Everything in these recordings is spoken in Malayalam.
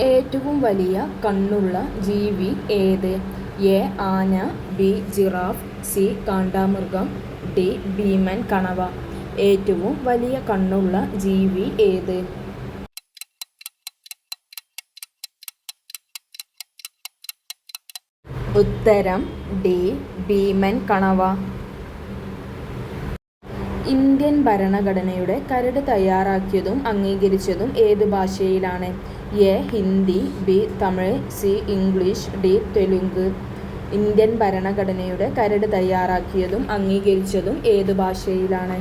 ഏറ്റവും വലിയ കണ്ണുള്ള ജീവി ഏത്? എ. ആന, ബി. Giraffe, C. കാണ്ടാമൃഗം, ഡി. ഭീമൻ കണവ. ഏറ്റവും വലിയ കണ്ണുള്ള ജീവി ഏത്? ഉത്തരം ഡി. ഭീമൻ കണവ. ഇന്ത്യൻ ഭരണഘടനയുടെ കരട് തയ്യാറാക്കിയതും അംഗീകരിച്ചതും ഏത് ഭാഷയിലാണ്? A. Hindi, B. Tamil, C. English, D. Telugu. Indian ഭരണഘടനയുടെ കരട് തയ്യാറാക്കിയതും അംഗീകരിച്ചതും ഏത് ഭാഷയിലാണ്?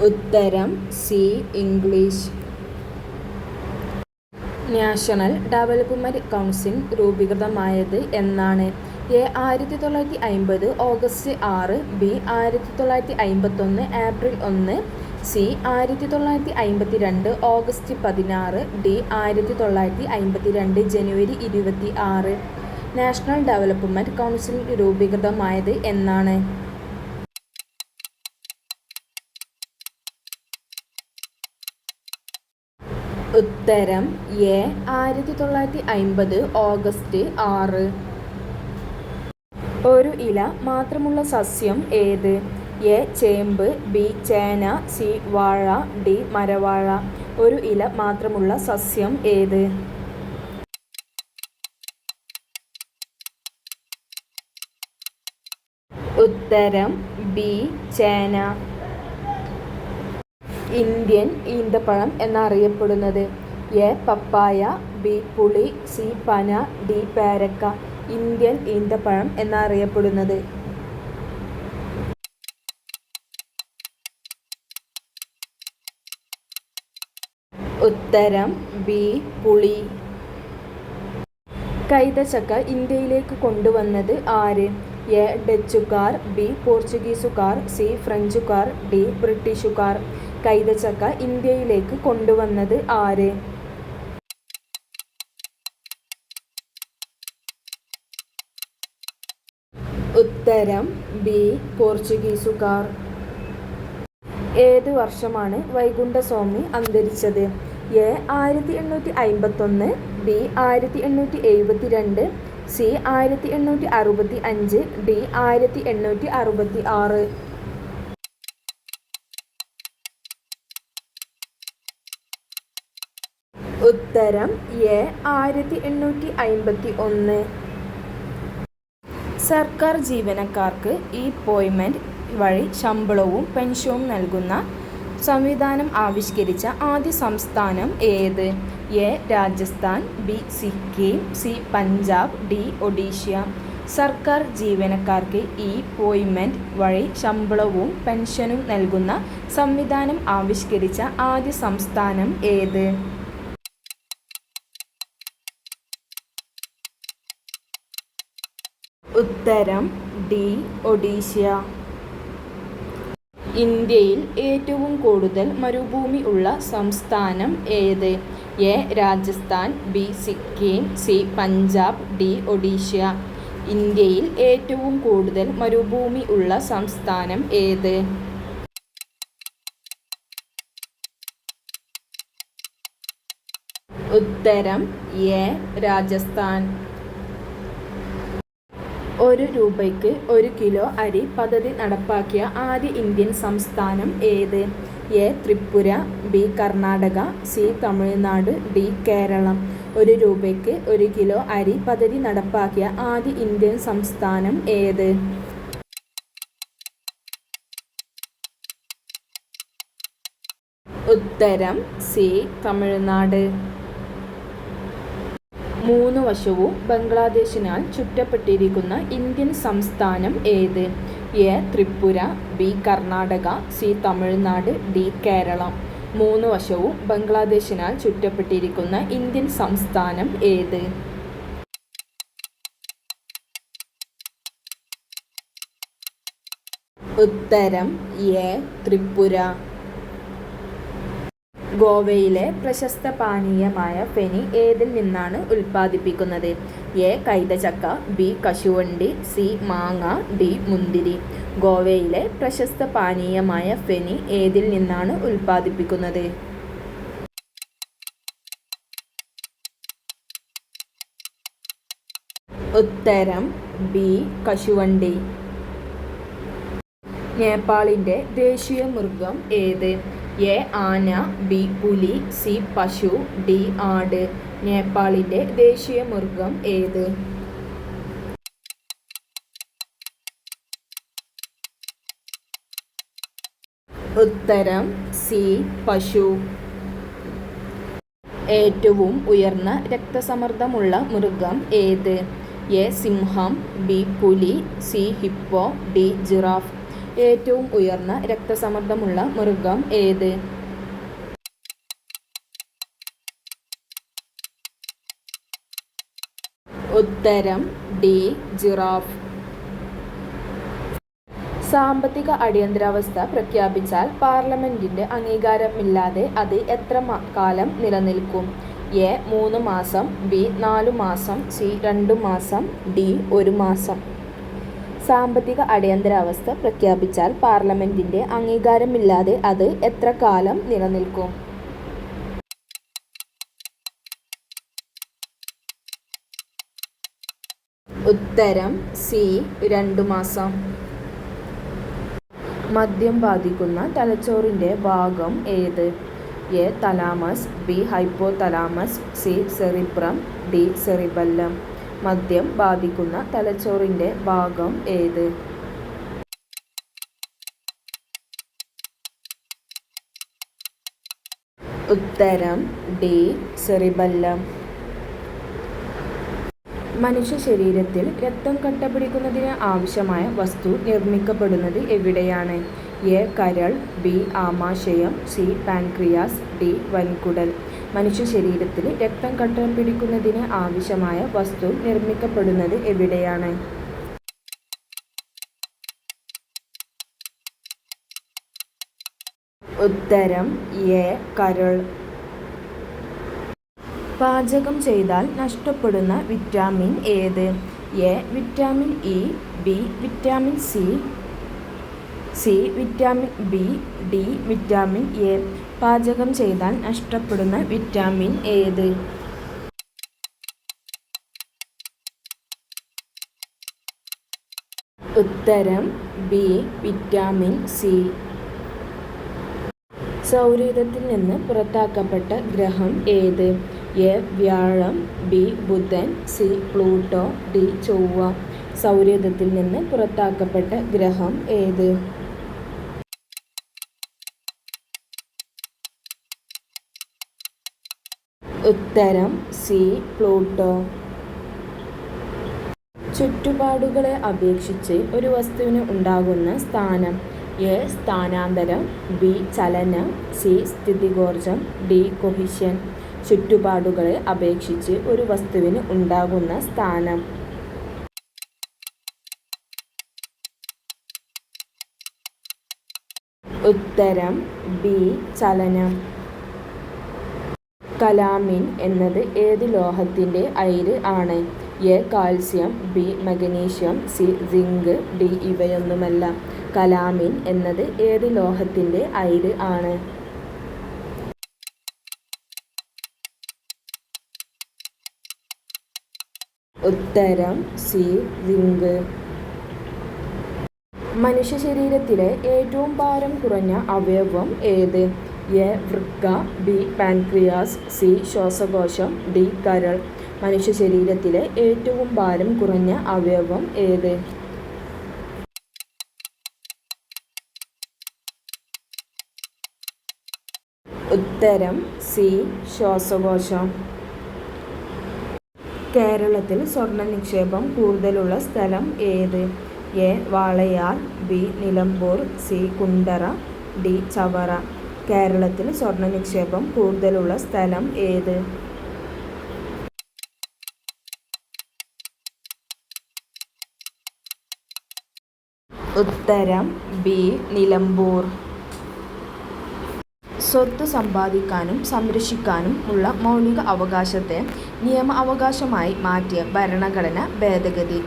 ഉത്തരം C. English. National development council രൂപീകൃതമായത് എന്നാണ്? A. 1950 August 6, B. 1951 April 1, C. 1952 August 16, D. 1952 January 26. National development council രൂപീകൃതമായത് എന്നാണ്? ഉത്തരം എ. 1950 ഓഗസ്റ്റ് 6. ഒരു ഇല മാത്രമുള്ള സസ്യം ഏത്? എ. ചേമ്പ്, ബി. ചേന, സി. വാഴ, ഡി. മരവാഴ. ഒരു ഇല മാത്രമുള്ള സസ്യം ഏത്? ഉത്തരം ബി. ചേന. ഇന്ത്യൻ ഈന്തപ്പഴം എന്നറിയപ്പെടുന്നത്? എ. Papaya, B. പുളി, സി. പന, ഡി. പേരക്ക. ഇന്ത്യൻ ഈന്തപ്പഴം എന്നറിയപ്പെടുന്നത്? ഉത്തരം ബി. പുളി. കൈതച്ചക്ക ഇന്ത്യയിലേക്ക് കൊണ്ടുവന്നത് ആര്? എ. ഡച്ചുകാർ, ബി. പോർച്ചുഗീസുകാർ, സി. ഫ്രഞ്ചുകാർ, ഡി. ബ്രിട്ടീഷുകാർ. കൈതച്ചക്ക ഇന്ത്യയിലേക്ക് കൊണ്ടുവന്നത് ആര്? ഉത്തരം ബി. പോർച്ചുഗീസുകാർ. ഏത് വർഷമാണ് വൈകുണ്ഠസ്വാമി അന്തരിച്ചത്? എ. 1851, ബി. 1872, സി. 1865, ഡി. 1866. ഉത്തരം എ. 1851. സർക്കാർ ജീവനക്കാർക്ക് ഇ-പോയ്മെന്റ് വഴി ശമ്പളവും പെൻഷനും നൽകുന്ന സംവിധാനം ആവിഷ്കരിച്ച ആദ്യ സംസ്ഥാനം ഏത്? A. Rajasthan, B. Sikkim, C. Punjab, D. Odisha. സർക്കാർ ജീവനക്കാർക്ക് ഇ-പോയ്മെന്റ് വഴി ശമ്പളവും പെൻഷനും നൽകുന്ന സംവിധാനം ആവിഷ്കരിച്ച ആദ്യ സംസ്ഥാനം ഏത്? ഉത്തരം ഡി. ഒഡീഷ. ഇന്ത്യയിൽ ഏറ്റവും കൂടുതൽ മരുഭൂമി ഉള്ള സംസ്ഥാനം ഏത്? A. Rajasthan, B. Sikkim, C. Punjab, D. Odisha. ഇന്ത്യയിൽ ഏറ്റവും കൂടുതൽ മരുഭൂമി ഉള്ള സംസ്ഥാനം ഏത്? ഉത്തരം എ. രാജസ്ഥാൻ. 1 രൂപയ്ക്ക് 1 കിലോ അരി പദ്ധതി നടപ്പാക്കിയ ആദ്യ ഇന്ത്യൻ സംസ്ഥാനം ഏത്? A. Tripura, B. Karnataka, C. Tamil Nadu, D. Kerala. 1 രൂപയ്ക്ക് 1 കിലോ അരി പദ്ധതി നടപ്പാക്കിയ ആദ്യ ഇന്ത്യൻ സംസ്ഥാനം ഏത്? ഉത്തരം സി. തമിഴ്നാട്. 3 വശവും ബംഗ്ലാദേശിനാൽ ചുറ്റപ്പെട്ടിരിക്കുന്ന ഇന്ത്യൻ സംസ്ഥാനം ഏത്? A. Tripura, B. Karnataka, C. Tamil Nadu, D. Kerala. 3 വശവും ബംഗ്ലാദേശിനാൽ ചുറ്റപ്പെട്ടിരിക്കുന്ന ഇന്ത്യൻ സംസ്ഥാനം ഏത്? ഉത്തരം എ. ത്രിപുര. ഗോവയിലെ പ്രശസ്ത പാനീയമായ ഫെനി ഏതിൽ നിന്നാണ് ഉൽപ്പാദിപ്പിക്കുന്നത്? എ. കൈതച്ചക്ക, ബി. കശുവണ്ടി, സി. മാങ്ങ, ഡി. മുന്തിരി. ഗോവയിലെ പ്രശസ്ത പാനീയമായ ഫെനി ഏതിൽ നിന്നാണ് ഉൽപ്പാദിപ്പിക്കുന്നത്? ഉത്തരം ബി. കശുവണ്ടി. നേപ്പാളിൻ്റെ ദേശീയ മൃഗം ഏത്? എ. ആന, ബി. പുലി, സി. പശു, ഡി. ആട്. നേപ്പാളിൻ്റെ ദേശീയ മൃഗം ഏത്? ഉത്തരം സി. പശു. ഏറ്റവും ഉയർന്ന രക്തസമ്മർദ്ദമുള്ള മൃഗം ഏത്? എ. സിംഹം, ബി. പുലി, സി. Hippo, D. ജിറാഫ്. ഏറ്റവും ഉയർന്ന രക്തസമ്മർദ്ദമുള്ള മൃഗം ഏത്? ഉത്തരം ഡി. ജിറാഫ്. സാമ്പത്തിക അടിയന്തരാവസ്ഥ പ്രഖ്യാപിച്ചാൽ പാർലമെന്റിന്റെ അംഗീകാരമില്ലാതെ അത് എത്ര കാലം നിലനിൽക്കും? എ. 3 മാസം, ബി. 4 മാസം, സി. 2 മാസം, ഡി. 1 മാസം. സാമ്പത്തിക അടിയന്തരാവസ്ഥ പ്രഖ്യാപിച്ചാൽ പാർലമെന്റിന്റെ അംഗീകാരമില്ലാതെ അത് എത്ര കാലം നിലനിൽക്കും? ഉത്തരം സി. 2 മാസം. മദ്യം ബാധിക്കുന്ന തലച്ചോറിൻ്റെ ഭാഗം ഏത്? A. Thalamus, B. Hypothalamus, C. Cerebrum, D. Cerebellum. മദ്യം ബാധിക്കുന്ന തലച്ചോറിൻ്റെ ഭാഗം ഏത്? ഉത്തരം ഡി. സെറിബെല്ലം. മനുഷ്യ ശരീരത്തിൽ രക്തം കട്ടപിടിക്കുന്നതിന് ആവശ്യമായ വസ്തു നിർമ്മിക്കപ്പെടുന്നത് എവിടെയാണ്? എ. കരൾ, ബി. ആമാശയം, സി. Pancreas, D. വൻകുടൽ. മനുഷ്യ ശരീരത്തിൽ രക്തം കട്ടപിടിക്കുന്നതിന് ആവശ്യമായ വസ്തു നിർമ്മിക്കപ്പെടുന്നത് എവിടെയാണ്? ഉത്തരം എ. കരൾ. പാചകം ചെയ്താൽ നഷ്ടപ്പെടുന്ന വിറ്റാമിൻ ഏത്? A. Vitamin E, B. Vitamin C, vitamin B, D. Vitamin A. പാചകം ചെയ്താൽ നഷ്ടപ്പെടുന്ന വിറ്റാമിൻ ഏത്? ഉത്തരം ബി. Vitamin C. സൗരയൂഥത്തിൽ നിന്ന് പുറത്താക്കപ്പെട്ട ഗ്രഹം ഏത്? എ. വ്യാഴം, ബി. ബുധൻ, സി. Pluto, D. ചൊവ്വ. സൗരയൂഥത്തിൽ നിന്ന് പുറത്താക്കപ്പെട്ട ഗ്രഹം ഏത്? ഉത്തരം സി. പ്ലൂട്ടോ. ചുറ്റുപാടുകളെ അപേക്ഷിച്ച് ഒരു വസ്തുവിന് ഉണ്ടാകുന്ന സ്ഥാനം. എ. സ്ഥാനാന്തരം, ബി. ചലനം, സി. സ്ഥിതികോർജം, ഡി. കൊഹിഷൻ. ചുറ്റുപാടുകളെ അപേക്ഷിച്ച് ഒരു വസ്തുവിന് ഉണ്ടാകുന്ന സ്ഥാനം. ഉത്തരം ബി. ചലനം. കലാമിൻ എന്നത് ഏത് ലോഹത്തിൻ്റെ അയിര് ആണ്? A. Calcium, B. Magnesium, C. Zinc, D. ഇവയൊന്നുമല്ല. കലാമിൻ എന്നത് ഏത് ലോഹത്തിൻ്റെ അയിര് ആണ്? ഉത്തരം സി. സിങ്ക്. മനുഷ്യ ശരീരത്തിലെ ഏറ്റവും ഭാരം കുറഞ്ഞ അവയവം ഏത്? എ. വൃക്ക, ബി. Pancreas, C. ശ്വാസകോശം, ഡി. കരൾ. മനുഷ്യ ശരീരത്തിലെ ഏറ്റവും ഭാരം കുറഞ്ഞ അവയവം ഏത്? ഉത്തരം സി. ശ്വാസകോശം. കേരളത്തിൽ സ്വർണ്ണ നിക്ഷേപം കൂടുതലുള്ള സ്ഥലം ഏത്? A. Walayar, B. Nilambur, C. Kundara, D. Chavara. കേരളത്തിൽ സ്വർണ്ണ നിക്ഷേപം കൂടുതലുള്ള സ്ഥലം ഏത്? ഉത്തരം ബി. നിലമ്പൂർ. സ്വത്ത് സമ്പാദിക്കാനും സംരക്ഷിക്കാനും ഉള്ള മൗലിക അവകാശത്തെ നിയമ അവകാശമായി മാറ്റിയ ഭരണഘടന ഭേദഗതി.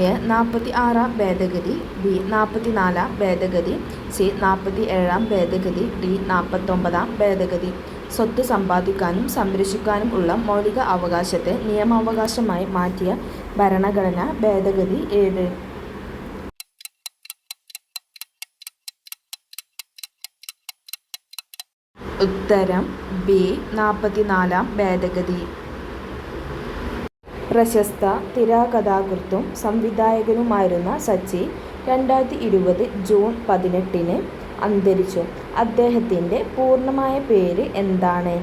എ 46-ാം ഭേദഗതി, ബി 44-ാം ഭേദഗതി, സി 47-ാം ഭേദഗതി, ഡി 49-ാം ഭേദഗതി. സ്വത്ത് സമ്പാദിക്കാനും സംരക്ഷിക്കാനും ഉള്ള മൗലിക അവകാശത്തെ നിയമാവകാശമായി മാറ്റിയ ഭരണഘടനാ ഭേദഗതി ഏത്? ഉത്തരം ബി 44-ാം ഭേദഗതി. പ്രശസ്ത തിരാകഥാകൃത്തും സംവിധായകനുമായിരുന്ന സച്ചി 2020 ജൂൺ 18-ന് അന്തരിച്ചു. അദ്ദേഹത്തിൻ്റെ പൂർണ്ണമായ പേര് എന്താണ്?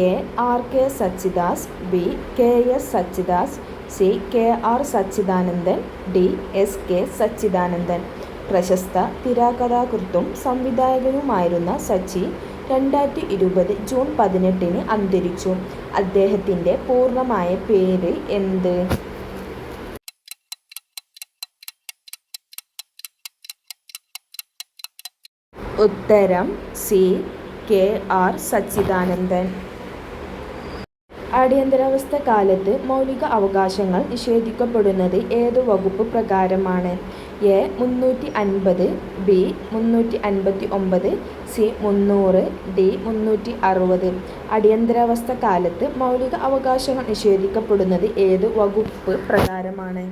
A R K Sachidas, B K S Sachidas, C K R Sachidanandan, D S K Sachidanandan. പ്രശസ്ത തിരാകഥാകൃത്തും സംവിധായകനുമായിരുന്ന സച്ചി 2020 ജൂൺ 18-ന് അന്തരിച്ചു. അദ്ദേഹത്തിൻ്റെ പൂർണ്ണമായ പേര് എന്ത്? ഉത്തരം സി കെ ആർ സച്ചിദാനന്ദൻ. അടിയന്തരാവസ്ഥ കാലത്ത് മൗലിക അവകാശങ്ങൾ നിഷേധിക്കപ്പെടുന്നത് ഏതു വകുപ്പ് പ്രകാരമാണ്? A 350, B 359, C 300, D 360. അടിയന്തരാവസ്ഥ കാലത്ത് മൗലിക അവകാശങ്ങൾ നിഷേധിക്കപ്പെടുന്നത് ഏതു വകുപ്പ് പ്രകാരമാണ്?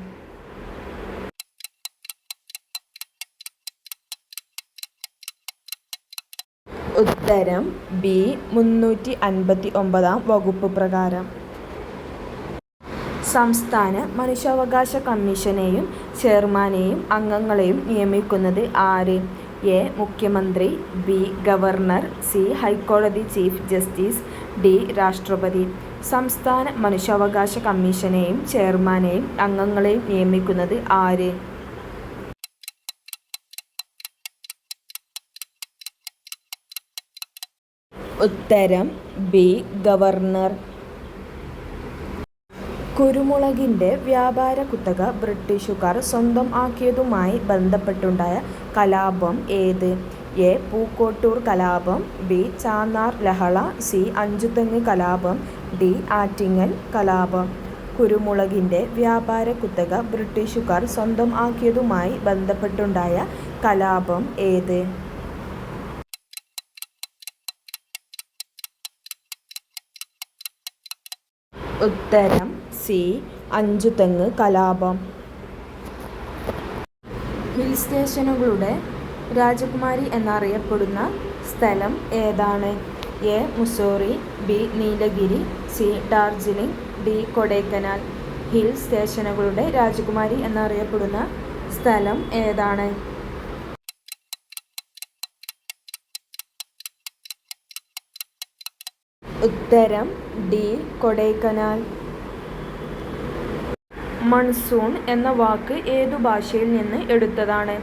ഉത്തരം ബി 359-ാം വകുപ്പ് പ്രകാരം. സംസ്ഥാന മനുഷ്യാവകാശ കമ്മീഷനെയും ചെയർമാനെയും അംഗങ്ങളെയും നിയമിക്കുന്നത് ആര്? എ മുഖ്യമന്ത്രി, ബി ഗവർണർ, സി ഹൈക്കോടതി ചീഫ് ജസ്റ്റിസ്, ഡി രാഷ്ട്രപതി. സംസ്ഥാന മനുഷ്യാവകാശ കമ്മീഷനെയും ചെയർമാനെയും അംഗങ്ങളെയും നിയമിക്കുന്നത് ആര്? ഉത്തരം ബി ഗവർണർ. കുരുമുളകിൻ്റെ വ്യാപാര കുത്തക ബ്രിട്ടീഷുകാർ സ്വന്തം ആക്കിയതുമായി ബന്ധപ്പെട്ടുണ്ടായ കലാപം ഏത്? എ പൂക്കോട്ടൂർ കലാപം, ബി ചാന്നാർ ലഹള, സി അഞ്ചുതെങ്ങ് കലാപം, ഡി ആറ്റിങ്ങൽ കലാപം. കുരുമുളകിൻ്റെ വ്യാപാര കുത്തക ബ്രിട്ടീഷുകാർ സ്വന്തം ആക്കിയതുമായി ബന്ധപ്പെട്ടുണ്ടായ കലാപം ഏത്? ഉത്തരം സി അഞ്ചുതെങ്ങ് കലാപം. ഹിൽ സ്റ്റേഷനുകളുടെ രാജകുമാരി എന്നറിയപ്പെടുന്ന സ്ഥലം ഏതാണ്? A Mussoorie, B Nilgiri, C Darjeeling, D Kodaikanal. Hill സ്റ്റേഷനുകളുടെ രാജകുമാരി എന്നറിയപ്പെടുന്ന സ്ഥലം ഏതാണ്? ഉത്തരം ഡി കൊടൈക്കനാൽ. മൺസൂൺ എന്ന വാക്ക് ഏതു ഭാഷയിൽ നിന്ന് എടുത്തതാണ്?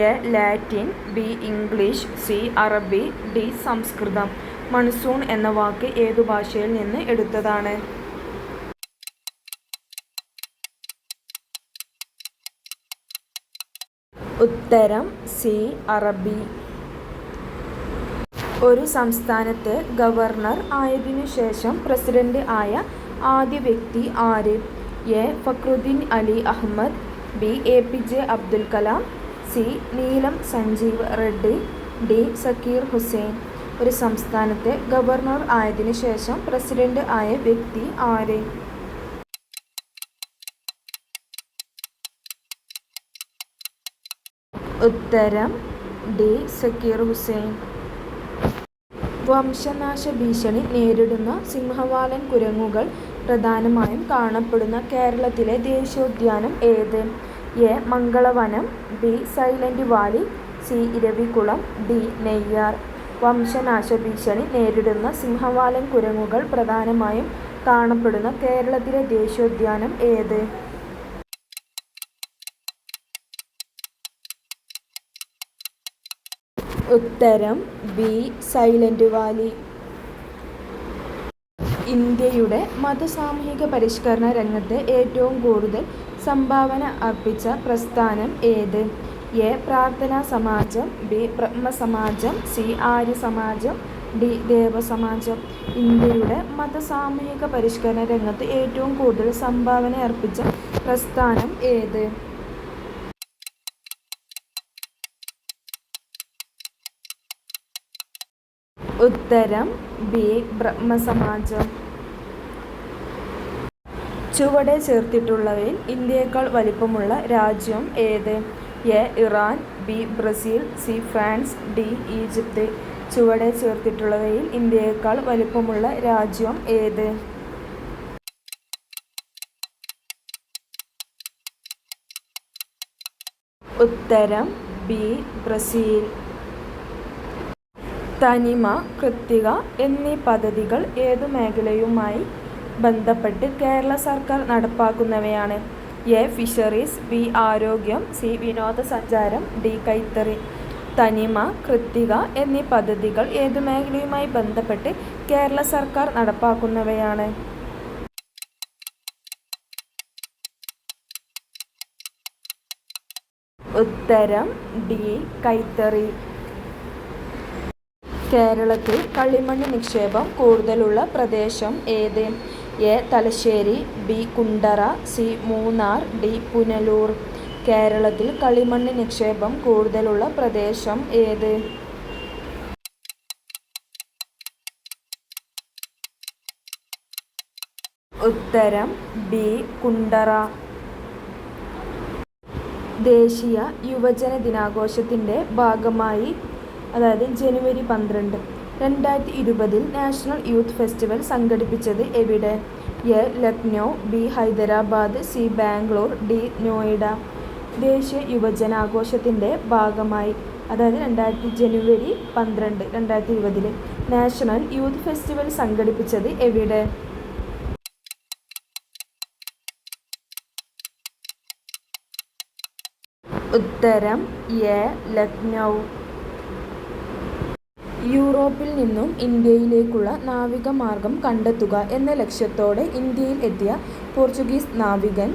A Latin, B English, C അറബി, ഡി സംസ്കൃതം. മൺസൂൺ എന്ന വാക്ക് ഏതു ഭാഷയിൽ നിന്ന് എടുത്തതാണ്? ഉത്തരം സി അറബി. ഒരു സംസ്ഥാനത്ത് ഗവർണർ ആയതിനു ശേഷം പ്രസിഡന്റ് ആയ ആദ്യ വ്യക്തി ആര്? A Fakhruddin Ali Ahmed, B APJ Abdul Kalam, C Neelam Sanjeev Reddy, D Zakir Hussain. ഒരു സംസ്ഥാനത്തെ ഗവർണർ ആയതിനു ശേഷം പ്രസിഡന്റ് ആയ വ്യക്തി ആര്? ഉത്തരം ഡി സക്കീർ ഹുസൈൻ. വംശനാശ ഭീഷണി നേരിടുന്ന സിംഹവാലൻ കുരങ്ങുകൾ പ്രധാനമായും കാണപ്പെടുന്ന കേരളത്തിലെ ദേശീയോദ്യാനം ഏത്? A Mangalavanam, B silent valley, C Eravikulam, D Neyyar. വംശനാശ ഭീഷണി നേരിടുന്ന സിംഹവാലൻ കുരങ്ങുകൾ പ്രധാനമായും കാണപ്പെടുന്ന കേരളത്തിലെ ദേശീയോദ്യാനം ഏത്? ഉത്തരം ബി സൈലന്റ് വാലി. ഇന്ത്യയുടെ മതസാമൂഹിക പരിഷ്കരണ രംഗത്ത് ഏറ്റവും കൂടുതൽ സംഭാവന അർപ്പിച്ച പ്രസ്ഥാനം ഏത്? എ പ്രാർത്ഥനാ സമാജം, ബി ബ്രഹ്മസമാജം, സി ആര്യ സമാജം, ഡി ദേവസമാജം. ഇന്ത്യയുടെ മതസാമൂഹിക പരിഷ്കരണ രംഗത്ത് ഏറ്റവും കൂടുതൽ സംഭാവന അർപ്പിച്ച പ്രസ്ഥാനം ഏത്? ഉത്തരം ബി. ബ്രഹ്മസമാജം. ചുവടെ ചേർത്തിട്ടുള്ളവയിൽ ഇന്ത്യയേക്കാൾ വലിപ്പമുള്ള രാജ്യം ഏത്? A. Iran, B. Brazil, C. France, D. Egypt. ചുവടെ ചേർത്തിട്ടുള്ളവയിൽ ഇന്ത്യയേക്കാൾ വലിപ്പമുള്ള രാജ്യം ഏത്? ഉത്തരം ബി. ബ്രസീൽ. തനിമ, കൃത്തിക എന്നീ പദ്ധതികൾ ഏതു മേഖലയുമായി ബന്ധപ്പെട്ട് കേരള സർക്കാർ നടപ്പാക്കുന്നവയാണ്? എ. Fisheries, B. ആരോഗ്യം, സി. വിനോദസഞ്ചാരം, ഡി. കൈത്തറി. തനിമ, കൃത്തിക എന്നീ പദ്ധതികൾ ഏതു മേഖലയുമായി ബന്ധപ്പെട്ട് കേരള സർക്കാർ നടപ്പാക്കുന്നവയാണ്? ഉത്തരം ഡി. കൈത്തറി. കേരളത്തിൽ കളിമണ്ണ് നിക്ഷേപം കൂടുതലുള്ള പ്രദേശം ഏത്? A. Thalassery, B. Kundara, C. Munnar, D. Punalur. കേരളത്തിൽ കളിമണ്ണ് നിക്ഷേപം കൂടുതലുള്ള പ്രദേശം ഏത്? ഉത്തരം ബി. കുണ്ടറ. ദേശീയ യുവജന ദിനാഘോഷത്തിൻ്റെ ഭാഗമായി, അതായത് ജനുവരി 12, 2020 നാഷണൽ യൂത്ത് ഫെസ്റ്റിവൽ സംഘടിപ്പിച്ചത് എവിടെ? A. Lucknow, B. Hyderabad, C. Bangalore, D. Noida. ദേശീയ യുവജനാഘോഷത്തിൻ്റെ ഭാഗമായി, അതായത് ജനുവരി 12, 2020 നാഷണൽ യൂത്ത് ഫെസ്റ്റിവൽ സംഘടിപ്പിച്ചത് എവിടെ? ഉത്തരം എ. ലക്നൗ. യൂറോപ്പിൽ നിന്നും ഇന്ത്യയിലേക്കുള്ള നാവിക മാർഗം കണ്ടെത്തുക എന്ന ലക്ഷ്യത്തോടെ ഇന്ത്യയിൽ എത്തിയ പോർച്ചുഗീസ് നാവികൻ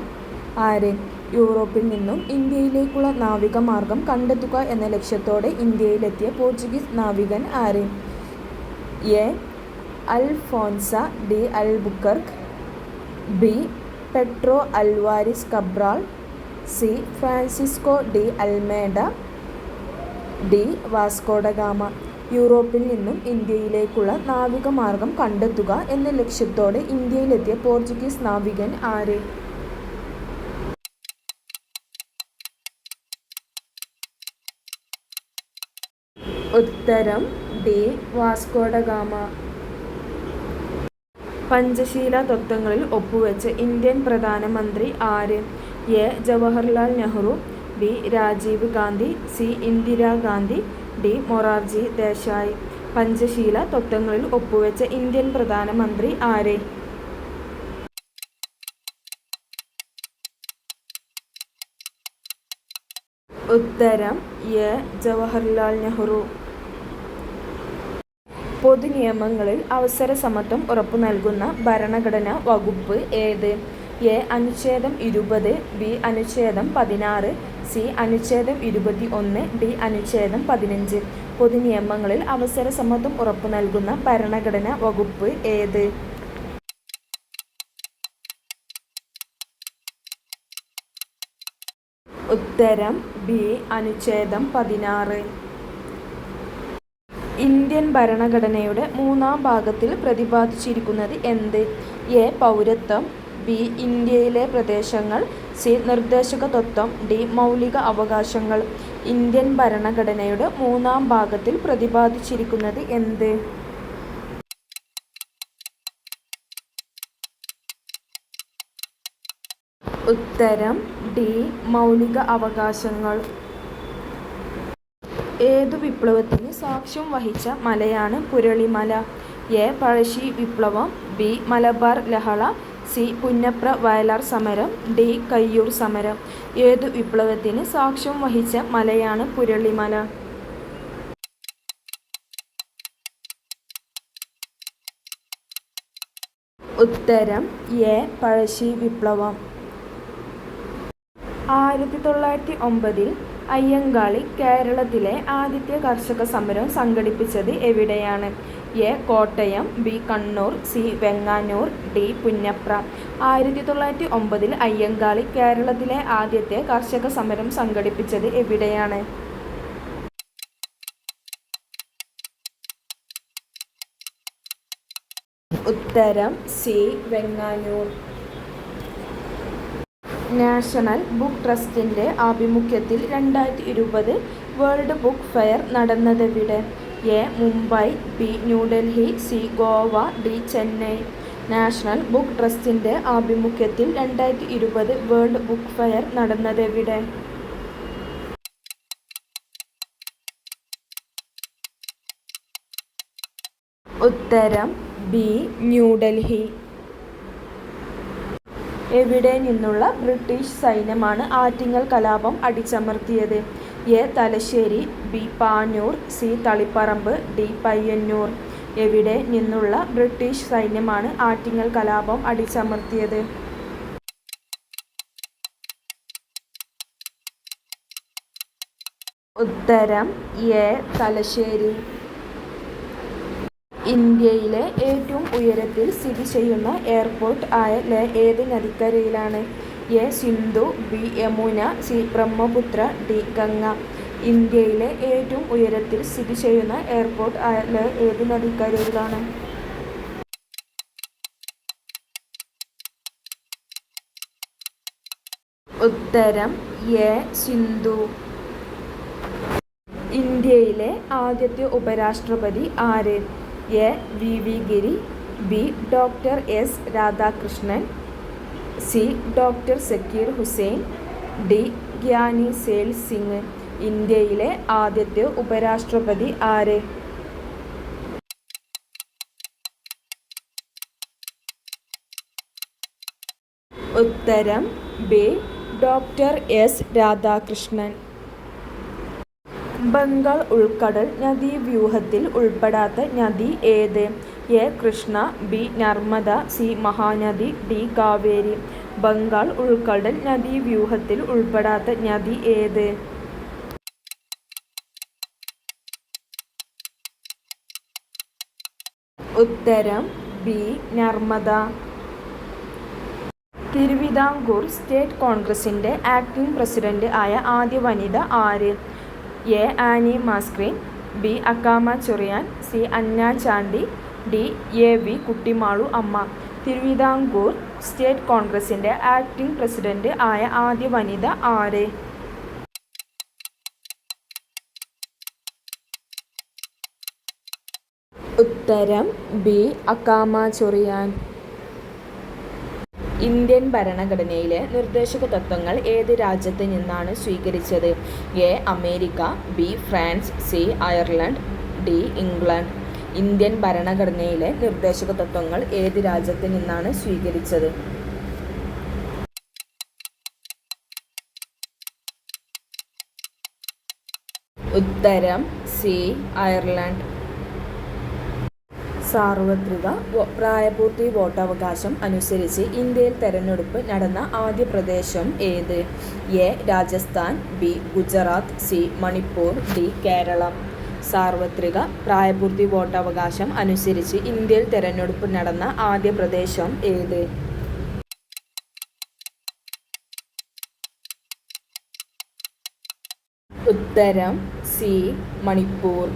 ആര്? യൂറോപ്പിൽ നിന്നും ഇന്ത്യയിലേക്കുള്ള നാവിക മാർഗം കണ്ടെത്തുക എന്ന ലക്ഷ്യത്തോടെ ഇന്ത്യയിലെത്തിയ പോർച്ചുഗീസ് നാവികൻ ആര്? A. Alfonso de Albuquerque, B. Pedro Alvares Cabral, C. Francisco de Almeida, D. Vasco da Gama. യൂറോപ്പിൽ നിന്നും ഇന്ത്യയിലേക്കുള്ള നാവിക മാർഗം കണ്ടെത്തുക എന്ന ലക്ഷ്യത്തോടെ ഇന്ത്യയിലെത്തിയ പോർച്ചുഗീസ് നാവികൻ ആര്? ഉത്തരം D. Vasco da gamma. Panchsheel തത്വങ്ങളിൽ ഒപ്പുവെച്ച ഇന്ത്യൻ പ്രധാനമന്ത്രി ആര്? A. Jawaharlal Nehru, B. Rajeev Gandhi, C. Indira Gandhi, D. Morarji Desai. Panchsheel തത്വങ്ങളിൽ ഒപ്പുവെച്ച ഇന്ത്യൻ പ്രധാനമന്ത്രി ആര്? ഉത്തരം എ. ജവഹർലാൽ നെഹ്റു. പൊതുനിയമങ്ങളിൽ അവസര സമത്വം ഉറപ്പു നൽകുന്ന ഭരണഘടനാ വകുപ്പ് ഏത്? എ. അനുച്ഛേദം 20, ബി. അനുച്ഛേദം 16, സി. അനുച്ഛേദം 21, ഡി. അനുച്ഛേദം 15. പൊതുനിയമങ്ങളിൽ അവസര സമത്വം ഉറപ്പു നൽകുന്ന ഭരണഘടനാ വകുപ്പ് ഏത്? ഉത്തരം ബി. അനുച്ഛേദം 16. ഇന്ത്യൻ ഭരണഘടനയുടെ 3-ാം ഭാഗത്തിൽ പ്രതിപാദിച്ചിരിക്കുന്നത് എന്ത്? എ. പൗരത്വം, ബി. ഇന്ത്യയിലെ പ്രദേശങ്ങൾ, സി. നിർദ്ദേശക തത്വം, ഡി. മൗലിക അവകാശങ്ങൾ. ഇന്ത്യൻ ഭരണഘടനയുടെ 3-ാം ഭാഗത്തിൽ പ്രതിപാദിച്ചിരിക്കുന്നത് എന്ത്? ഉത്തരം ഡി. മൗലിക അവകാശങ്ങൾ. ഏതു വിപ്ലവത്തിന് സാക്ഷ്യം വഹിച്ച മലയാണ് പുരളിമല? എ. പഴശ്ശി വിപ്ലവം, ബി. മലബാർ ലഹള, സി. പുന്നപ്ര വയലാർ സമരം, ഡി. കയ്യൂർ സമരം. ഏതു വിപ്ലവത്തിന് സാക്ഷ്യം വഹിച്ച മലയാണ് പുരളിമല? ഉത്തരം എ. പഴശ്ശി വിപ്ലവം. 1909 അയ്യങ്കാളി കേരളത്തിലെ ആദ്യത്തെ കർഷക സമരം സംഘടിപ്പിച്ചത് എവിടെയാണ്? A. Kottayam, B. Kannur, C. Venganoor, D. Punnapra. 1909 Ayyankali കേരളത്തിലെ ആദ്യത്തെ കർഷക സമരം സംഘടിപ്പിച്ചത് എവിടെയാണ്? ഉത്തരം സി. വെങ്ങാനൂർ. നാഷണൽ ബുക്ക് ട്രസ്റ്റിൻ്റെ ആഭിമുഖ്യത്തിൽ 2020 world book fair നടന്നതെവിടെ? A. Mumbai, B. New Delhi, C. Goa, D. Chennai. National book ട്രസ്റ്റിൻ്റെ ആഭിമുഖ്യത്തിൽ 2020 വേൾഡ് ബുക്ക് ഫെയർ നടന്നതെവിടെ? ഉത്തരം ബി. ന്യൂഡൽഹി. എവിടെ നിന്നുള്ള ബ്രിട്ടീഷ് സൈന്യമാണ് ആറ്റിങ്ങൽ കലാപം അടിച്ചമർത്തിയത്? A. Thalassery, B. Panoor, C. Taliparamba, D. Payyanur. എവിടെ നിന്നുള്ള ബ്രിട്ടീഷ് സൈന്യമാണ് ആറ്റിങ്ങൽ കലാപം അടിച്ചമർത്തിയത്? ഉത്തരം എ. തലശ്ശേരി. ഇന്ത്യയിലെ ഏറ്റവും ഉയരത്തിൽ സ്ഥിതി ചെയ്യുന്ന എയർപോർട്ട് ആയ ഏത് നദിക്കരയിലാണ്? A. Sindhu, B. Yamuna, C. Brahmaputra, D. Ganga. ഇന്ത്യയിലെ ഏറ്റവും ഉയരത്തിൽ സ്ഥിതി ചെയ്യുന്ന എയർപോർട്ട് ആയ ഏത് നദിക്കരയിലാണ്? ഉത്തരം എ. സിന്ധു. ഇന്ത്യയിലെ ആദ്യത്തെ ഉപരാഷ്ട്രപതി ആര്? A. V. V. Giri, B. Doctor S. Radhakrishnan, C. Doctor Zakir Hussain, D. Giani Zail Singh. ഇന്ത്യയിലെ ആദ്യത്തെ ഉപരാഷ്ട്രപതി ആര്? ഉത്തരം B. Doctor S. Radhakrishnan. Bengal ഉൾക്കടൽ നദീവ്യൂഹത്തിൽ ഉൾപ്പെടാത്ത നദി ഏത്? A. Krishna, B. Narmada, C. Mahanadi, D. Kaveri. ബംഗാൾ ഉൾക്കടൽ നദീവ്യൂഹത്തിൽ ഉൾപ്പെടാത്ത നദി ഏത്? ഉത്തരം ബി. നർമ്മദ. തിരുവിതാംകൂർ സ്റ്റേറ്റ് കോൺഗ്രസിൻ്റെ ആക്ടിംഗ് പ്രസിഡന്റ് ആയ ആദ്യ വനിത ആര്? A. Annie Mascarene, B. Accamma Cherian, C. Anna Chandy, D. A. V. Kuttimalu അമ്മ. തിരുവിതാംകൂർ സ്റ്റേറ്റ് കോൺഗ്രസിൻ്റെ ആക്ടിംഗ് പ്രസിഡന്റ് ആയ ആദ്യ വനിത ആര്? ഉത്തരം ബി. അക്കാമ ചൊറിയാൻ. ഇന്ത്യൻ ഭരണഘടനയിലെ നിർദ്ദേശക തത്വങ്ങൾ ഏത് രാജ്യത്ത് നിന്നാണ് സ്വീകരിച്ചത്? A. America, B. France, C. Ireland, D. England. Indian ഭരണഘടനയിലെ നിർദ്ദേശക തത്വങ്ങൾ ഏത് രാജ്യത്ത് നിന്നാണ് സ്വീകരിച്ചത്? ഉത്തരം സി. അയർലൻഡ്. സാർവത്രിക പ്രായപൂർത്തി വോട്ടവകാശം അനുസരിച്ച് ഇന്ത്യയിൽ തെരഞ്ഞെടുപ്പ് നടന്ന ആദ്യ പ്രദേശം ഏത്? A. Rajasthan, B. Gujarat, C. Manipur, D. Keralam. സാർവത്രിക പ്രായപൂർത്തി വോട്ടവകാശം അനുസരിച്ച് ഇന്ത്യയിൽ തെരഞ്ഞെടുപ്പ് നടന്ന ആദ്യ പ്രദേശം ഏത്? ഉത്തരം സി. മണിപ്പൂർ.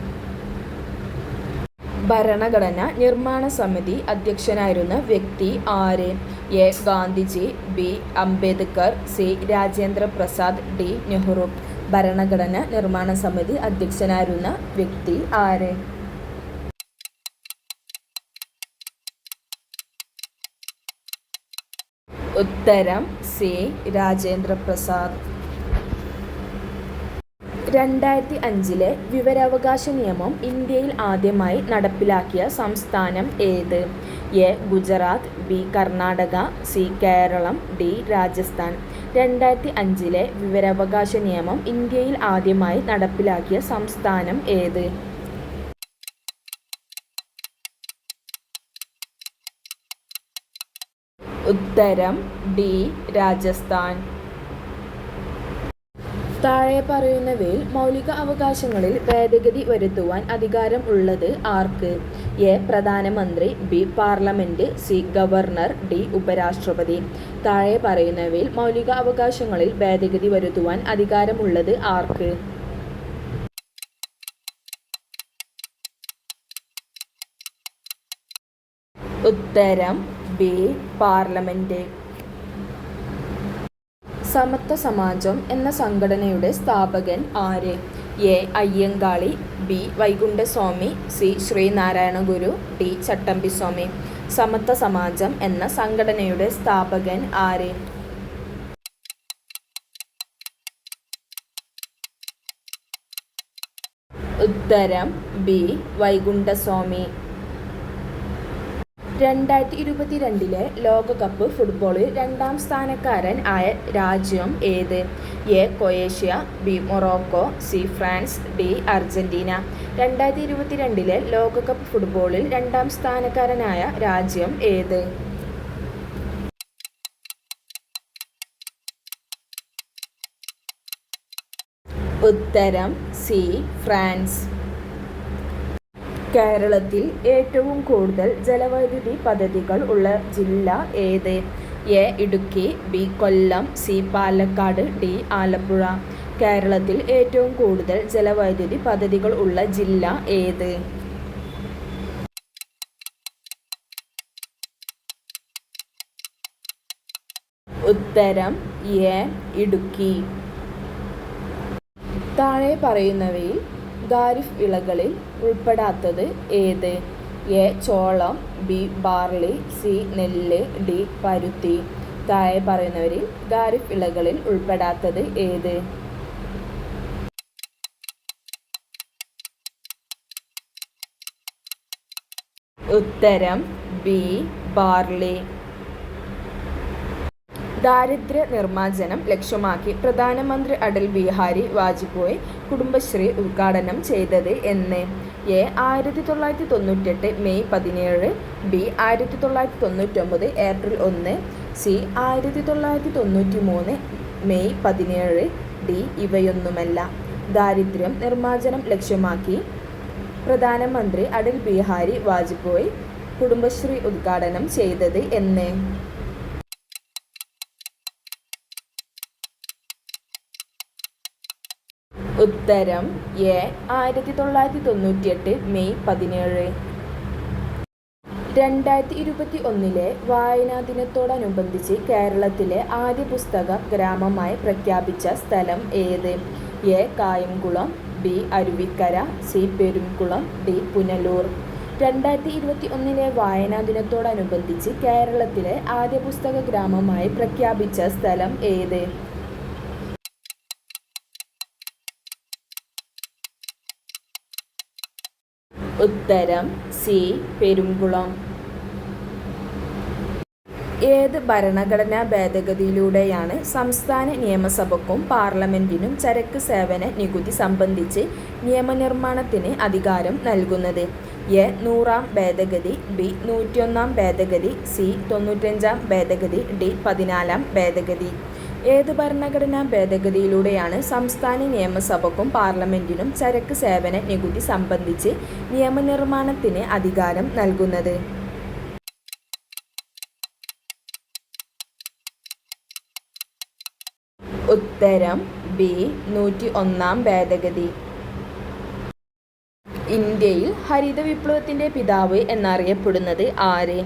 ഭരണഘടന നിർമ്മാണ സമിതി അധ്യക്ഷനായിരുന്ന വ്യക്തി ആര്? A. Gandhiji, B. Ambedkar, C. Rajendra Prasad, D. Nehru. ഭരണഘടന നിർമ്മാണ സമിതി അധ്യക്ഷനായിരുന്ന വ്യക്തി ആര്? ഉത്തരം സി. രാജേന്ദ്ര പ്രസാദ്. 2005 വിവരാവകാശ നിയമം ഇന്ത്യയിൽ ആദ്യമായി നടപ്പിലാക്കിയ സംസ്ഥാനം ഏത്? A. Gujarat, B. Karnataka, C. Keralam, D. Rajasthan. 2005 വിവരാവകാശ നിയമം ഇന്ത്യയിൽ ആദ്യമായി നടപ്പിലാക്കിയ സംസ്ഥാനം ഏത്? ഉത്തരം ഡി. രാജസ്ഥാൻ. താഴെ പറയുന്നവയിൽ മൗലിക അവകാശങ്ങളിൽ ഭേദഗതി വരുത്തുവാൻ അധികാരം ഉള്ളത് ആർക്ക്? എ. പ്രധാനമന്ത്രി, B. Parliament, C. Governor, D. ഉപരാഷ്ട്രപതി. താഴെ പറയുന്നവയിൽ മൗലിക അവകാശങ്ങളിൽ ഭേദഗതി വരുത്തുവാൻ അധികാരമുള്ളത് ആർക്ക്? ഉത്തരം ബി പാർലമെന്റ്. സമത്വ സമാജം എന്ന സംഘടനയുടെ സ്ഥാപകൻ ആര്? A Ayyankali, B Vaikundaswami, C Sreenarayana Guru, D Chattampiswami. Samathwa Samajam എന്ന സംഘടനയുടെ സ്ഥാപകൻ ആര്? ഉത്തരം ബി വൈകുണ്ഠസ്വാമി. 2022 ലോകകപ്പ് ഫുട്ബോളിൽ 2ാം സ്ഥാനക്കാരൻ ആയ രാജ്യം ഏത്? A Croatia, B Morocco, C France, D Argentina. 2022 ലോകകപ്പ് ഫുട്ബോളിൽ 2ാം സ്ഥാനക്കാരനായ രാജ്യം ഏത്? ഉത്തരം സി ഫ്രാൻസ്. കേരളത്തിൽ ഏറ്റവും കൂടുതൽ ജലവൈദ്യുതി പദ്ധതികൾ ഉള്ള ജില്ല ഏത്? A Idukki, B Kollam, C Palakkad, D Alappuzha. കേരളത്തിൽ ഏറ്റവും കൂടുതൽ ജലവൈദ്യുതി പദ്ധതികൾ ഉള്ള ജില്ല ഏത്? ഉത്തരം എ ഇടുക്കി. താഴെ പറയുന്നവയിൽ ഖാരിഫ് വിളകളിൽ ഉൾപ്പെടാത്തത് ഏത്? എ ചോളം, ബി ബാർലി, സി നെല്ല്, ഡി പരുത്തി. താഴെ പറയുന്നവരിൽ ഖാരിഫ് വിളകളിൽ ഉൾപ്പെടാത്തത് ഏത്? ഉത്തരം ബി ബാർലി. ദാരിദ്ര്യ നിർമ്മാർജ്ജനം ലക്ഷ്യമാക്കി പ്രധാനമന്ത്രി അടൽ ബിഹാരി വാജ്പേയി കുടുംബശ്രീ ഉദ്ഘാടനം ചെയ്തത് എന്ന്? A 1998 May 17, B 1999 April 1, C 1993 May 17, D ഇവയൊന്നുമല്ല. ദാരിദ്ര്യം നിർമ്മാർജ്ജനം ലക്ഷ്യമാക്കി പ്രധാനമന്ത്രി അടൽ ബിഹാരി വാജ്പേയി കുടുംബശ്രീ ഉദ്ഘാടനം ചെയ്തത് എന്ന്? ഉത്തരം എ 1998 മെയ് 17. 2021 വായനാ ദിനത്തോടനുബന്ധിച്ച് കേരളത്തിലെ ആദ്യ പുസ്തക ഗ്രാമമായി പ്രഖ്യാപിച്ച സ്ഥലം ഏത്? A Kayamkulam, B Aruvikkara, C Perumkulam, D Punalur. 2021 വായനാ ദിനത്തോടനുബന്ധിച്ച് കേരളത്തിലെ ആദ്യ പുസ്തക ഗ്രാമമായി പ്രഖ്യാപിച്ച സ്ഥലം ഏത്? ഉത്തരം സി പെരുംകുളം. ഏത് ഭരണഘടനാ ഭേദഗതിയിലൂടെയാണ് സംസ്ഥാന നിയമസഭയ്ക്കും പാർലമെന്റിനും ചരക്ക് സേവന നികുതി സംബന്ധിച്ച് നിയമനിർമ്മാണത്തിന് അധികാരം നൽകുന്നത്? എ 100ാം ഭേദഗതി, ബി 101ാം ഭേദഗതി, സി 95ാം ഭേദഗതി, ഡി 14ാം ഭേദഗതി. ഏത് ഭരണഘടനാ ഭേദഗതിയിലൂടെയാണ് സംസ്ഥാന നിയമസഭയ്ക്കും പാർലമെന്റിനും ചരക്ക് സേവന നികുതി സംബന്ധിച്ച് നിയമനിർമ്മാണത്തിന് അധികാരം നൽകുന്നത്? ഉത്തരം ബി 101ാം ഭേദഗതി. ഇന്ത്യയിൽ ഹരിത വിപ്ലവത്തിന്റെ പിതാവ് എന്നറിയപ്പെടുന്നത് ആര്?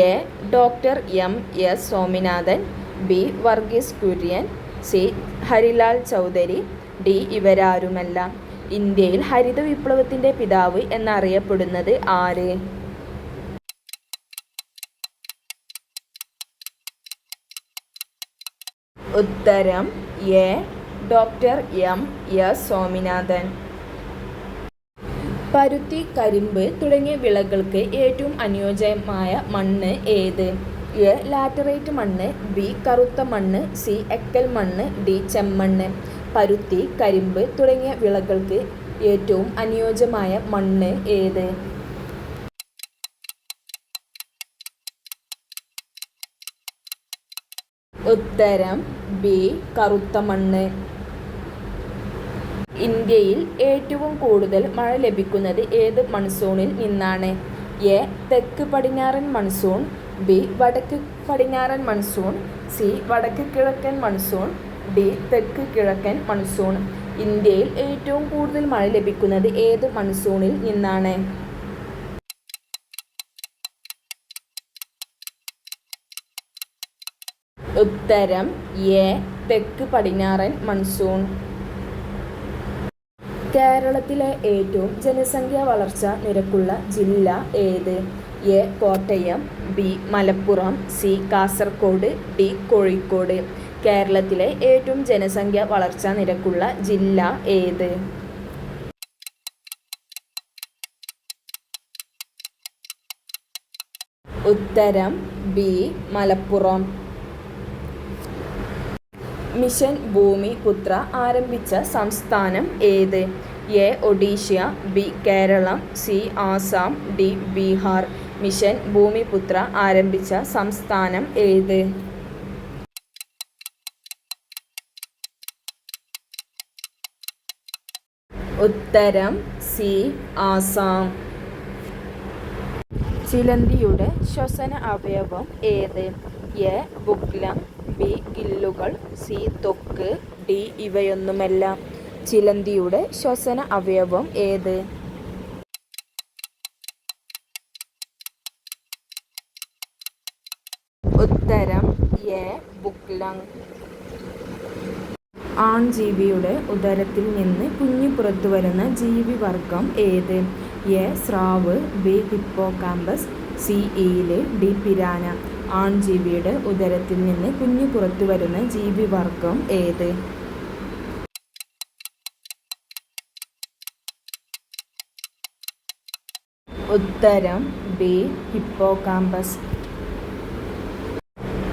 A doctor M S Swaminathan, B Varghese Kurien, C Harilal Chaudhary, D ഇവരാരുമല്ല. ഇന്ത്യയിൽ ഹരിത വിപ്ലവത്തിന്റെ പിതാവ് എന്നറിയപ്പെടുന്നത് ആര്? ഉത്തരം A doctor M S Swaminathan. പരുത്തി, കരിമ്പ് തുടങ്ങിയ വിളകൾക്ക് ഏറ്റവും അനുയോജ്യമായ മണ്ണ് ഏത്? എ ലാറ്ററൈറ്റ് മണ്ണ്, ബി കറുത്ത മണ്ണ്, സി എക്കൽ മണ്ണ്, ഡി ചെമ്മണ്ണ്. പരുത്തി, കരിമ്പ് തുടങ്ങിയ വിളകൾക്ക് ഏറ്റവും അനുയോജ്യമായ മണ്ണ് ഏത്? ഉത്തരം ബി കറുത്ത മണ്ണ്. ഇന്ത്യയിൽ ഏറ്റവും കൂടുതൽ മഴ ലഭിക്കുന്നത് ഏത് മൺസൂണിൽ നിന്നാണ്? എ തെക്ക് പടിഞ്ഞാറൻ മൺസൂൺ, ബി വടക്ക് പടിഞ്ഞാറൻ മൺസൂൺ, സി വടക്ക് കിഴക്കൻ മൺസൂൺ, ഡി തെക്ക് കിഴക്കൻ മൺസൂൺ. ഇന്ത്യയിൽ ഏറ്റവും കൂടുതൽ മഴ ലഭിക്കുന്നത് ഏത് മൺസൂണിൽ നിന്നാണ്? ഉത്തരം എ തെക്ക് പടിഞ്ഞാറൻ മൺസൂൺ. കേരളത്തിലെ ഏറ്റവും ജനസംഖ്യാ വളർച്ചാ നിരക്കുള്ള ജില്ല ഏത്? A Kottayam, B Malappuram, C Kasaragod, D Kozhikode. കേരളത്തിലെ ഏറ്റവും ജനസംഖ്യാ വളർച്ചാ നിരക്കുള്ള ജില്ല ഏത്? ഉത്തരം ബി മലപ്പുറം. മിഷൻ ഭൂമിപുത്ര ആരംഭിച്ച സംസ്ഥാനം ഏത്? A Odisha, B Keralam, C Assam, D Bihar. Mission Bhumiputra ആരംഭിച്ച സംസ്ഥാനം ഏത്? ഉത്തരം സി ആസാം. ചിലന്തിയുടെ ശ്വസന അവയവം ഏത്? എ ബുഗ്ലം, ബി ഗില്ലുകൾ, സി ത്വക്ക്, ഡി ഇവയൊന്നുമല്ല. ചിലന്തിയുടെ ശ്വസന അവയവം ഏത്? ഉത്തരം എ ബുഗ്ലം. ആൺജീവിയുടെ ഉദരത്തിൽ നിന്ന് കുഞ്ഞ് പുറത്തുവരുന്ന ജീവിവർഗം ഏത്? എ സ്രാവ്, ബി ഹിപ്പോകാമ്പസ്, സി ഈല്, ഡി പിരാന. ആൺജീവിയുടെ ഉദരത്തിൽ നിന്ന് കുഞ്ഞ് പുറത്തുവരുന്ന ജീവിവർഗം ഏത്? ഉത്തരം ബി ഹിപ്പോകാമ്പസ്.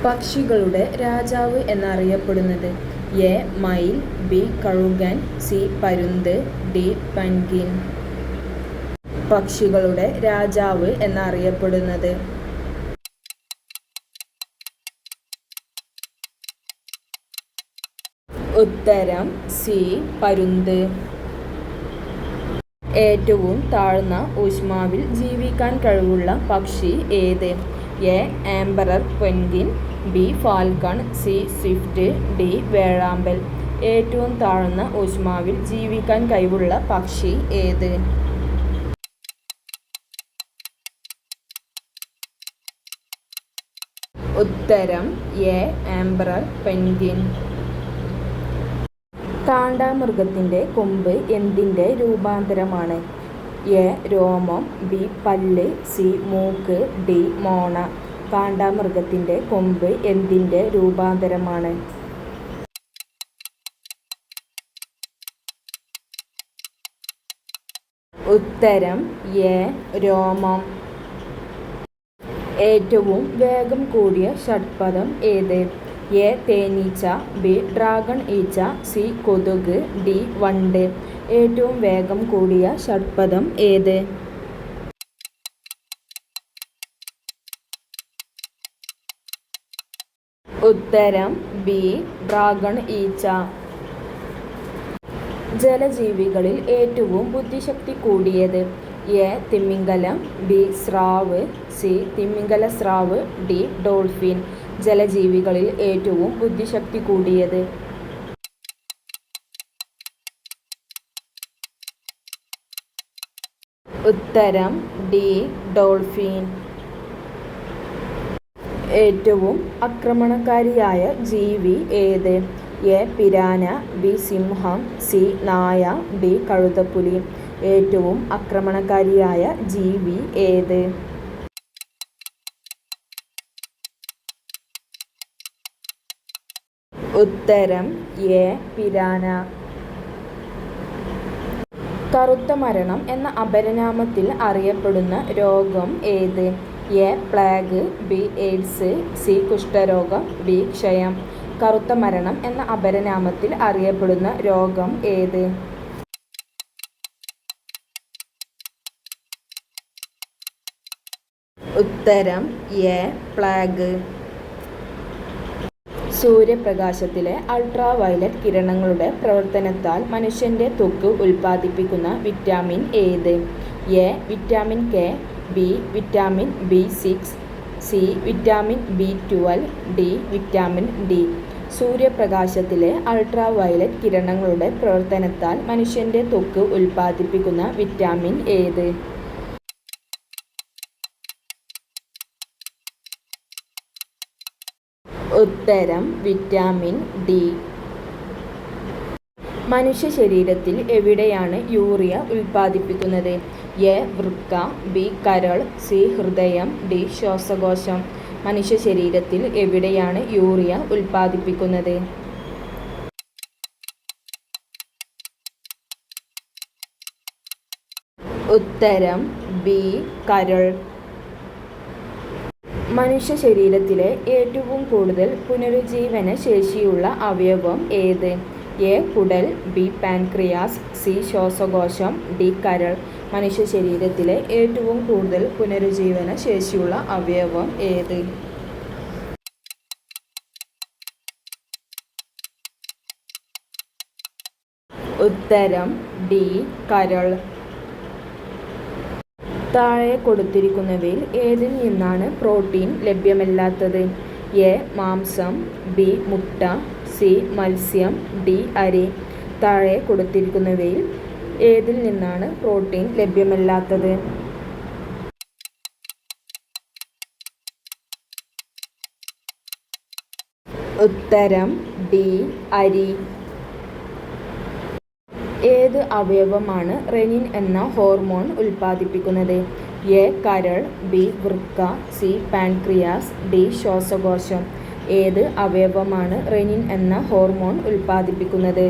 പക്ഷികളുടെ രാജാവ് എന്നറിയപ്പെടുന്നത്? എ മയിൽ, ബി കഴുകൻ, സി പരുന്ത്, ഡി പെൻഗ്വിൻ. പക്ഷികളുടെ രാജാവ് എന്നറിയപ്പെടുന്നത്? ഉത്തരം സി പരുന്ത്. ഏറ്റവും താഴ്ന്ന ഊഷ്മാവിൽ ജീവിക്കാൻ കഴിവുള്ള പക്ഷി ഏത്? A emperor penguin, B falcon, C swift, D വേഴാമ്പൽ. ഏറ്റവും താഴ്ന്ന ഊഷ്മാവിൽ ജീവിക്കാൻ കഴിവുള്ള പക്ഷി ഏത്? ഉത്തരം എ ആംബറർ പെൻഗ്വിൻ. കാണ്ടാമൃഗത്തിൻ്റെ കൊമ്പ് എന്തിൻ്റെ രൂപാന്തരമാണ്? എ രോമം, ബി പല്ല്, സി മൂക്ക്, ഡി മോണ. കാണ്ടാമൃഗത്തിൻ്റെ കൊമ്പ് എന്തിൻ്റെ രൂപാന്തരമാണ്? ഉത്തരം എ രോമം. ഏറ്റവും വേഗം കൂടിയ ഷഡ്പദം ഏത്? എ തേനീച്ച, ബി ഡ്രാഗൺ ഈച്ച, സി കൊതുക്, ഡി വണ്ട്. ഏറ്റവും വേഗം കൂടിയ ഷഡ്പദം ഏത്? ഉത്തരം ബി ഡ്രാഗൺ ഈച്ച. ജലജീവികളിൽ ഏറ്റവും ബുദ്ധിശക്തി കൂടിയത്? എ തിമിംഗലം, ബി സ്രാവ്, സി തിമിംഗല സ്രാവ്, ഡി ഡോൾഫിൻ. ജലജീവികളിൽ ഏറ്റവും ബുദ്ധിശക്തി കൂടിയത്? ഉത്തരം ഡി ഡോൾഫിൻ. ഏറ്റവും ആക്രമണകാരിയായ ജീവി ഏത്? എ പിരാന, ബി സിംഹം, സി നായ, ഡി കഴുതപ്പുലി. ഏറ്റവും ആക്രമണകാരിയായ ജീവി ഏത്? ഉത്തരം എ പിരാന. കറുത്ത മരണം എന്ന അപരനാമത്തിൽ അറിയപ്പെടുന്ന രോഗം ഏത്? A plague, B AIDS, C കുഷ്ഠരോഗം, ഡി ക്ഷയം. കറുത്ത മരണം എന്ന അപരനാമത്തിൽ അറിയപ്പെടുന്ന രോഗം ഏത്? ഉത്തരം എ പ്ലേഗ്. സൂര്യപ്രകാശത്തിലെ അൾട്രാവയലറ്റ് കിരണങ്ങളുടെ പ്രവർത്തനത്താൽ മനുഷ്യൻ്റെ ത്വക്ക് ഉൽപ്പാദിപ്പിക്കുന്ന വിറ്റാമിൻ ഏത്? A vitamin K, B vitamin B6, C vitamin B12, D vitamin D. സൂര്യപ്രകാശത്തിലെ അൾട്രാവയലറ്റ് കിരണങ്ങളുടെ പ്രവർത്തനത്താൽ മനുഷ്യൻ്റെ ത്വക്ക് ഉൽപ്പാദിപ്പിക്കുന്ന വിറ്റാമിൻ ഏത്? ഉത്തരം വിറ്റാമിൻ ഡി. മനുഷ്യ ശരീരത്തിൽ എവിടെയാണ് യൂറിയ ഉൽപ്പാദിപ്പിക്കുന്നത്? എ വൃക്ക, ബി കരൾ, സി ഹൃദയം, ഡി ശ്വാസകോശം. മനുഷ്യ ശരീരത്തിൽ എവിടെയാണ് യൂറിയ ഉൽപ്പാദിപ്പിക്കുന്നത്? ഉത്തരം ബി കരൾ. മനുഷ്യ ശരീരത്തിലെ ഏറ്റവും കൂടുതൽ പുനരുജ്ജീവന ശേഷിയുള്ള അവയവം ഏത്? എ കുടൽ, ബി പാൻക്രിയാസ്, സി ശ്വാസകോശം, ഡി കരൾ. മനുഷ്യ ശരീരത്തിലെ ഏറ്റവും കൂടുതൽ പുനരുജ്ജീവന ശേഷിയുള്ള അവയവം ഏത്? ഉത്തരം ഡി കരൾ. താഴെ കൊടുത്തിരിക്കുന്നവയിൽ ഏതിൽ നിന്നാണ് പ്രോട്ടീൻ ലഭ്യമല്ലാത്തത്? എ മാംസം, ബി മുട്ട, സി മത്സ്യം, ഡി അരി. താഴെ കൊടുത്തിരിക്കുന്നവയിൽ ഏതിൽ നിന്നാണ് പ്രോട്ടീൻ ലഭ്യമല്ലാത്തത്? ഉത്തരം ഡി അരി. ഏത് അവയവമാണ് റെനിൻ എന്ന ഹോർമോൺ ഉൽപ്പാദിപ്പിക്കുന്നത്? എ കരൾ, ബി വൃക്ക, സി പാൻക്രിയാസ്, ഡി ശ്വാസകോശം. ഏത് അവയവമാണ് റെനിൻ എന്ന ഹോർമോൺ ഉൽപ്പാദിപ്പിക്കുന്നത്?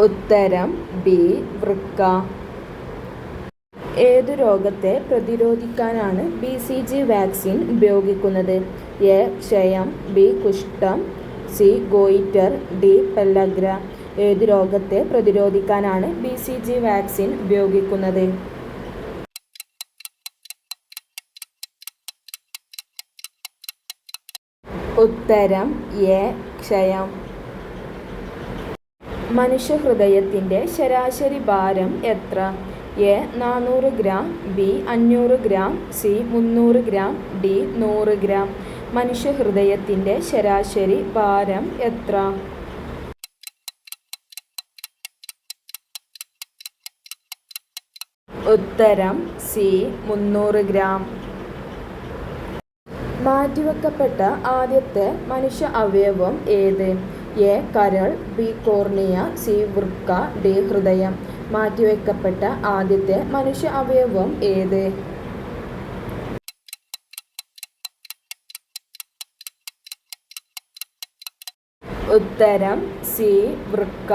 ഉത്തരം ബി വൃക്ക. ഏതു രോഗത്തെ പ്രതിരോധിക്കാനാണ് BCG വാക്സിൻ ഉപയോഗിക്കുന്നത്? എ ക്ഷയം, ബി കുഷ്ഠം, സി ഗോയിറ്റർ, ഡി പെല്ലഗ്ര. ഏതു രോഗത്തെ പ്രതിരോധിക്കാനാണ് BCG വാക്സിൻ ഉപയോഗിക്കുന്നത്? ഉത്തരം എ ക്ഷയം. മനുഷ്യഹൃദയത്തിൻ്റെ ശരാശരി ഭാരം എത്ര? A 400 gram, B 500 gram, C 300 gram, D 100 gram. മനുഷ്യഹൃദയത്തിൻ്റെ ശരാശരി ഭാരം എത്ര? ഉത്തരം സി 300 ഗ്രാം. മാറ്റിവെക്കപ്പെട്ട ആദ്യത്തെ മനുഷ്യ അവയവം ഏത്? എ കരൾ, ബി കോർണിയ, സി വൃക്ക, ഡി ഹൃദയം. മാറ്റിവെക്കപ്പെട്ട ആദ്യത്തെ മനുഷ്യ അവയവം ഏത്? ഉത്തരം സി വൃക്ക.